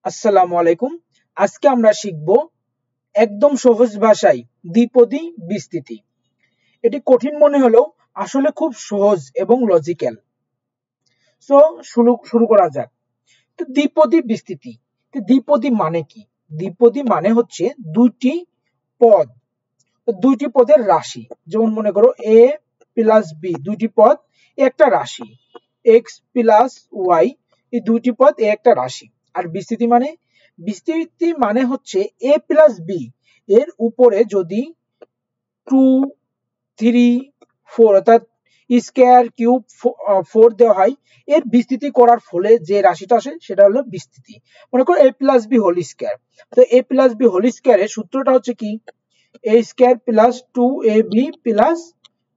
আসসালামু আলাইকুম। আজকে আমরা শিখব একদম সহজ ভাষায় দ্বিপদী বিস্তৃতি। এটি কঠিন মনে হলেও আসলে খুব সহজ এবং লজিক্যাল। সো শুরু করা যাক। তো দ্বিপদী বিস্তৃতি। তো দ্বিপদী মানে কি? দ্বিপদী মানে হচ্ছে দুইটি পদ, দুইটি পদের রাশি। যেমন মনে করো a প্লাস b, দুইটি পদ একটা রাশি। x প্লাস y, এই দুইটি পদ একটা রাশি। আর বিস্তৃতি মানে হচ্ছে a প্লাস b এর উপরে যদি 2, 3, 4 অর্থাৎ স্কয়ার কিউব 4 দেওয়া হয়, এর বিস্তৃতি করার ফলে যে রাশিটা আসে সেটা হলো বিস্তৃতি। মনে করো a plus b whole square. তো a প্লাস b হোল স্কয়ারের সূত্রটা হচ্ছে কি? a square plus 2ab plus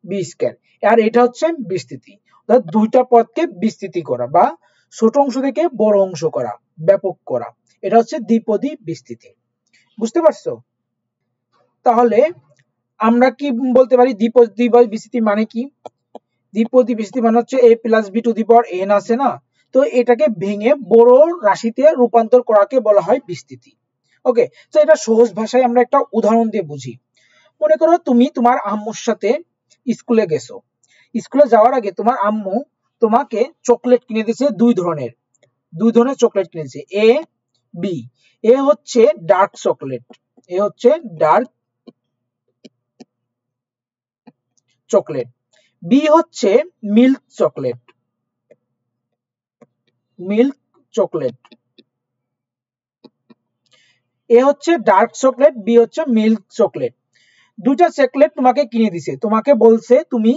b square. আর এটা হচ্ছে বিস্তৃতি। অর্থাৎ দুইটা পদকে বিস্তৃতি করা বা ছোট অংশ থেকে বড় অংশ করা, ব্যাপক করা, এটা হচ্ছে দ্বিপদী বিস্তৃতি। বুঝতে পারছো? তাহলে আমরা কি বলতে পারি দ্বিপদী বিস্তৃতি মানে কি? দ্বিপদী বিস্তৃতি মানে হচ্ছে a plus b two the power n আছে না, তো এটাকে ভেঙে বড় রাশিতে রূপান্তর করাকে বলা হয় বিস্তৃতি। ওকে, তো এটা সহজ ভাষায় আমরা একটা উদাহরণ দিয়ে বুঝি। মনে করো তুমি তোমার আম্মুর সাথে স্কুলে গেছো। স্কুলে যাওয়ার আগে তোমার আম্মু তোমাকে চকলেট কিনে দিয়েছে দুই ধরনের চকলেট কিনেছে, এ বি। এ হচ্ছে ডার্ক চকলেট, বি হচ্ছে মিল্ক চকলেট। এ হচ্ছে ডার্ক চকলেট, বি হচ্ছে মিল্ক চকলেট। দুইটা চকলেট তোমাকে কিনে দিছে, তোমাকে বলছে তুমি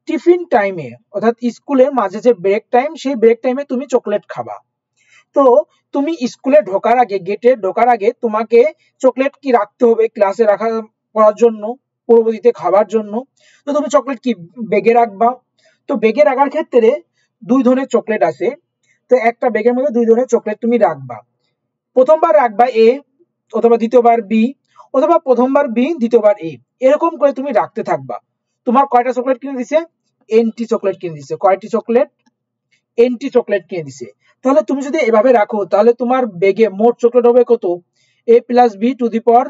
টিফিন টাইমে অর্থাৎ স্কুলের মাঝে যে ব্রেক টাইম, সেই ব্রেক টাইমে তুমি চকলেট খাবা। তো তুমি স্কুলে ঢোকার আগে, গেটে ঢোকার আগে তোমাকে চকলেট কি রাখতে হবে ক্লাসে রাখা পড়ার জন্য, পরবর্তীতে খাবার জন্য। তো তুমি চকলেট কি ব্যাগে রাখবা? তো ব্যাগে রাখার ক্ষেত্রে দুই ধরনের চকলেট আছে। তো একটা ব্যাগের মধ্যে দুই ধরনের চকলেট তুমি রাখবা। প্রথমবার রাখবা এ, অথবা দ্বিতীয়বার বি, অথবা প্রথমবার বি দ্বিতীয়বার এ, এরকম করে তুমি রাখতে থাকবা। তোমার কয়টা চকলেট কিনে দিছে? এনটি চকলেট কিনে দিছে। কয়টি চকলেট? এনটি চকলেট কিনে দিছে। তাহলে তুমি যদি এভাবে রাখো, তাহলে তোমার ব্যাগে মোট চকলেট হবে কত? a plus B to the power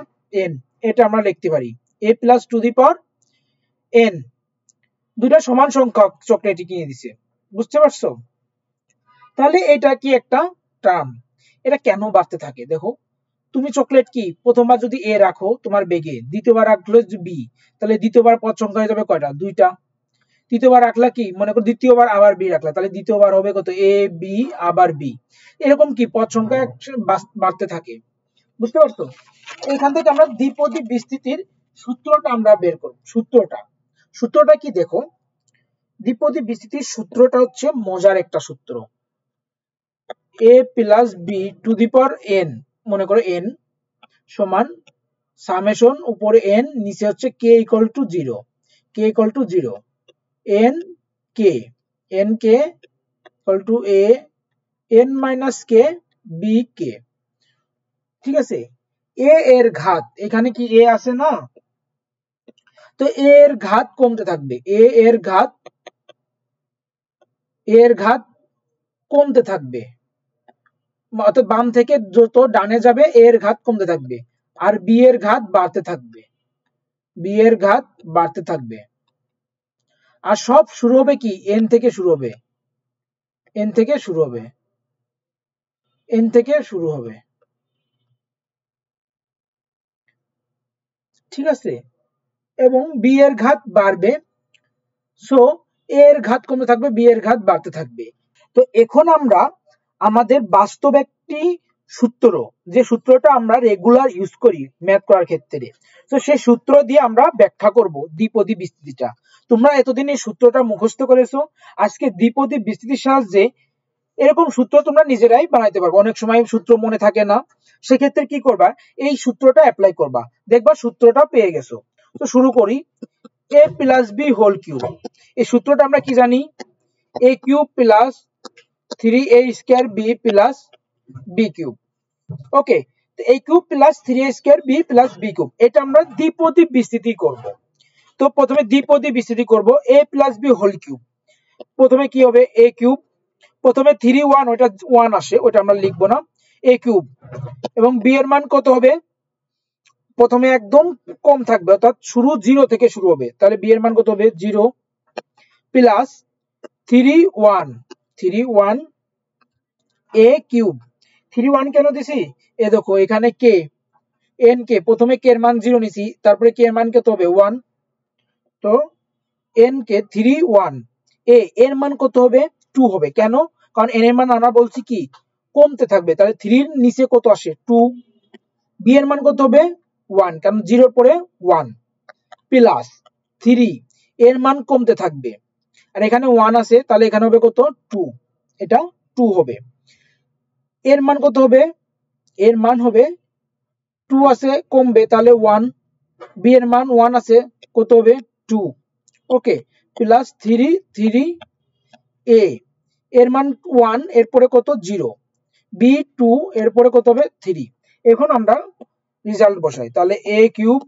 n। এটা আমরা লিখতে পারি a plus to the power n। দুটা সমান সংখ্যক চকলেট কিনে দিছে। বুঝতে পারছো? তাহলে এটা কি একটা টার্ম? এটা কেন বাড়তে থাকে দেখো। তুমি চকলেট কি প্রথমবার যদি এ রাখো তোমার ব্যাগে, দ্বিতীয়বার রাখলে বি, তাহলে দ্বিতীয়বার পদ সংখ্যা হয়ে যাবে কয়টা? দুইটা। তৃতীয়বার রাখলা কি, মনে করো দ্বিতীয়বার আবার বি রাখলা, তাহলে দ্বিতীয়বার হবে কত? এ বি আবার বি। এরকম কি পদ সংখ্যা বাড়তে থাকে। বুঝতে পারছো? এখান থেকে আমরা দ্বিপদী বিস্তৃতির সূত্রটা আমরা বের করব। সূত্রটা কি দেখো, দ্বিপদী বিস্তৃতির সূত্রটা হচ্ছে মজার একটা সূত্র। a plus B to the power n, মনে করো n সমান সামেশন উপরে n, নিচে হচ্ছে k equal to 0, n k equal to a n minus k b k। ঠিক আছে? a এর ঘাত, এখানে কি a আছে না, তো a এর ঘাত কমতে থাকবে, a এর ঘাত কমতে থাকবে, অর্থাৎ বাম থেকে যত ডানে যাবে a এর ঘাত কমতে থাকবে, আর b এর ঘাত বাড়তে থাকবে। আর সব শুরু হবে কি n থেকে শুরু হবে, ঠিক আছে? এবং b এর ঘাত বাড়বে, সো a এর ঘাত কমতে থাকবে, b এর ঘাত বাড়তে থাকবে। তো এখন আমরা আমাদের বাস্তব একটি সূত্র, যে সূত্রটা আমরা রেগুলার ইউজ করি ম্যাথ করার ক্ষেত্রে, তো সেই সূত্র দিয়ে আমরা ব্যাখ্যা করব দ্বিপদী বিস্তৃতিটা। তোমরা এতদিন এই সূত্রটা মুখস্থ করেছো, আজকে দ্বিপদী বিস্তৃতির সাহায্যে এরকম সূত্র তোমরা নিজেরাই বানাইতে পারবে। অনেক সময় সূত্র মনে থাকে না, সেক্ষেত্রে কি করবা, এই সূত্রটা অ্যাপ্লাই করবা, দেখবা সূত্রটা পেয়ে গেছো। তো শুরু করি। a plus B whole cube, এই সূত্রটা আমরা কি জানি? a cube plus 3a square b plus b cube. Okay, তো a cube plus 3a square b plus b cube, এটা আমরা দ্বিপদী বিস্তৃতি করব। তো প্রথমে দ্বিপদী বিস্তৃতি করব a plus B whole cube. প্রথমে কি হবে? a কিউব, প্রথমে 3 1, ওটা 1 আসে, ওটা আমরা লিখবো না। a কিউব এবং b এর মান কত হবে প্রথমে একদম কম থাকবে অর্থাৎ শুরু 0 থেকে শুরু হবে তাহলে b এর মান কত হবে 0 প্লাস 3 1 a কিউব 3 1 কেন দিছি এ দেখো এখানে k n কে প্রথমে k এর মান 0 নিছি তারপরে k এর মান কত হবে 1 তো n কে 3 1 a এর মান কত হবে 2 হবে কেন কারণ n এর মান আমরা বলছি কি কমতে থাকবে তাহলে 3 এর নিচে কত আসে 2 b এর মান কত হবে 1 কারণ 0 এর পরে 1 প্লাস 3 এর মান কমতে থাকবে আর এখানে 1 আছে তাহলে এখানে হবে কত 2 এটা 2 হবে এর মান কত হবে এর মান হবে 2 আছে কমবে তাহলে 1 b এর মান 1 আছে কত হবে 2 ওকে প্লাস 3 a এর মান 1 এরপরে কত 0 b 2 এরপরে কত হবে 3 এখন আমরা রেজাল্ট বসাই তাহলে a কিউব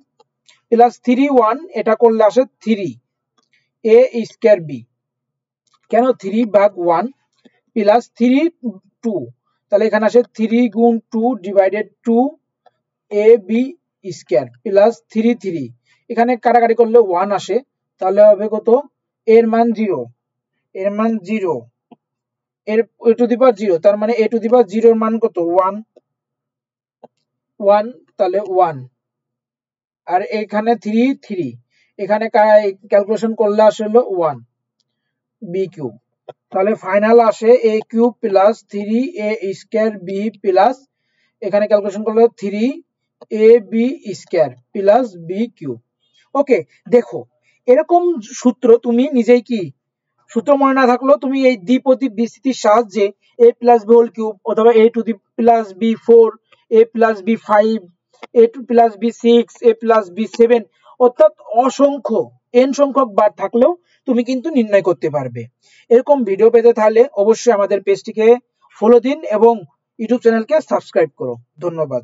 প্লাস 3 1 এটা করলে আসে 3 a স্কয়ার b কেন 3 ভাগ 1 প্লাস 3 2 তাহলে এখানে আসে 3 গুণ 2 divided 2 a b square plus 3 এখানে কাটাকাটি করলে 1 আসে তাহলে হবে কত এর মান 0 এর মান 0 এর a টু দি পাওয়ার 0 তার মানে a টু দি পাওয়ার 0 এর মান কত 1 1 তাহলে 1 আর এখানে 3 এখানে ক্যালকুলেশন করলে আসলে 1 b কিউব তাহলে ফাইনাল আসে a cube plus 3 a square b plus এখানে ক্যালকুলেশন করলে 3 a b square plus b cube ওকে দেখো এরকম সূত্র তুমি নিজেই কি সূত্র মনে না থাকলেও তুমি এই দ্বিপদী বিস্তৃতির সাহায্যে a plus b whole cube অথবা a to the plus b 4 a plus b 5 a to plus b 6 a plus b 7 অর্থাৎ অসংখ্য n সংখ্যক বার থাকলেও তুমি কিন্তু নির্ণয় করতে পারবে এরকম ভিডিও পেতে তাহলে অবশ্যই আমাদের পেজটিকে ফলো দিন এবং ইউটিউব চ্যানেলকে সাবস্ক্রাইব করো ধন্যবাদ